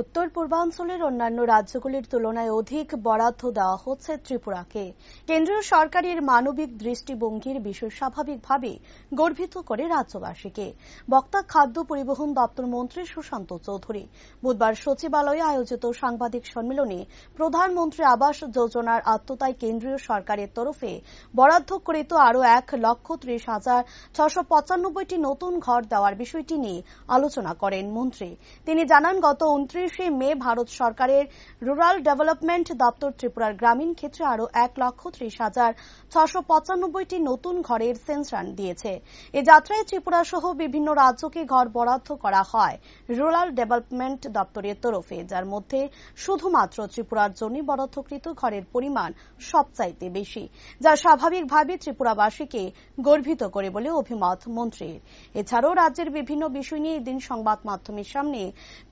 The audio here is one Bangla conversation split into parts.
উত্তর পূর্বাঞ্চলের অন্যান্য রাজ্যগুলির তুলনায় অধিক বরাদ্দ দেওয়া হচ্ছে ত্রিপুরাকে। কেন্দ্রীয় সরকারের মানবিক দৃষ্টিভঙ্গির বিষয় স্বাভাবিকভাবে গর্বিত করে রাজ্যবাসীকে। বক্তা খাদ্য পরিবহন দপ্তর মন্ত্রী সুশান্ত চৌধুরী বুধবার সচিবালয়ে আয়োজিত সাংবাদিক সম্মেলনে প্রধানমন্ত্রী আবাস যোজনার আওতায় কেন্দ্রীয় সরকারের তরফে বরাদ্দকৃত আরও 1,30,695টি নতুন ঘর দেওয়ার বিষয়টি নিয়ে আলোচনা করেন মন্ত্রী। তিনি জানান, গত 29শে মে ভারত সরকারের রুরাল ডেভেলপমেন্ট দপ্তর ত্রিপুরার গ্রামীণ ক্ষেত্রে আরও 1,30,695টি নতুন ঘরের সেন্সাস দিয়েছে। এ যাত্রায় ত্রিপুরা সহ বিভিন্ন রাজ্যকে ঘর বরাদ্দ করা হয় রুরাল ডেভেলপমেন্ট দপ্তরের তরফে, যার মধ্যে শুধুমাত্র ত্রিপুরার জন্য বরাদ্দকৃত ঘরের পরিমাণ সবচাইতে বেশি, যা স্বাভাবিকভাবে ত্রিপুরাবাসীকে গর্বিত করে বলে অভিমত মন্ত্রীর। এছাড়াও রাজ্যের বিভিন্ন বিষয় নিয়ে এদিন সংবাদ মাধ্যমের সামনে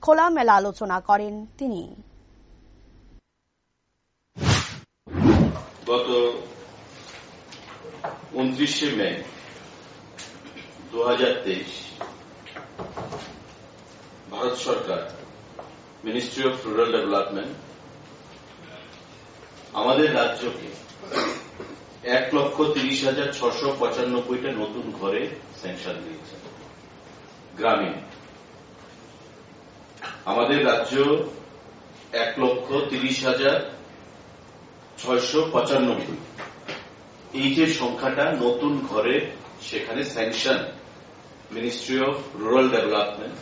খোলামেলা আলোচনা করেন তিনি। গত 29শে মে 2023 ভারত সরকার মিনিস্ট্রি অফ রুরাল ডেভেলপমেন্ট আমাদের রাজ্যকে 1,30,695টা নতুন ঘরে স্যাংশন দিয়েছে গ্রামীণ। আমাদের রাজ্য 1,30,695 এই যে সংখ্যাটা নতুন ঘরে সেখানে sanction ministry of rural development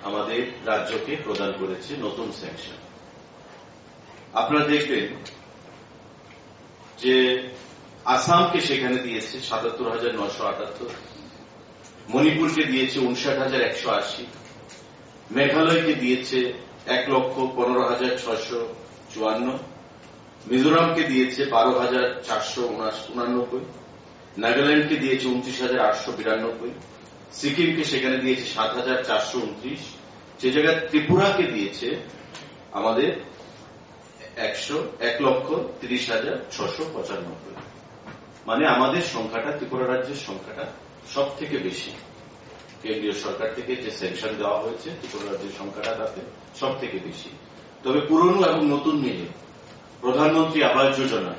আমাদের রাজ্যকে প্রদান করেছে নতুন স্যাংশন। আপনারা দেখবেন যে আসামকে সেখানে দিয়েছে 77,978, মণিপুরকে দিয়েছে 59,180, মেঘালয়কে দিয়েছে 1,15,654, মিজোরামকে দিয়েছে 12,489, নাগাল্যান্ডকে দিয়েছে 29,892, সিকিমকে সেখানে দিয়েছে 7,429, সে জায়গায় ত্রিপুরাকে দিয়েছে আমাদের 1,30,695। মানে আমাদের সংখ্যাটা, ত্রিপুরা রাজ্যের সংখ্যাটা সব থেকে বেশি। কেন্দ্রীয় সরকার থেকে যে স্যাংশন দেওয়া হয়েছে ত্রিপুরা রাজ্যের সংখ্যাটা তাতে সব থেকে বেশি। তবে পুরনো এবং নতুন মিলে প্রধানমন্ত্রী আবাস যোজনা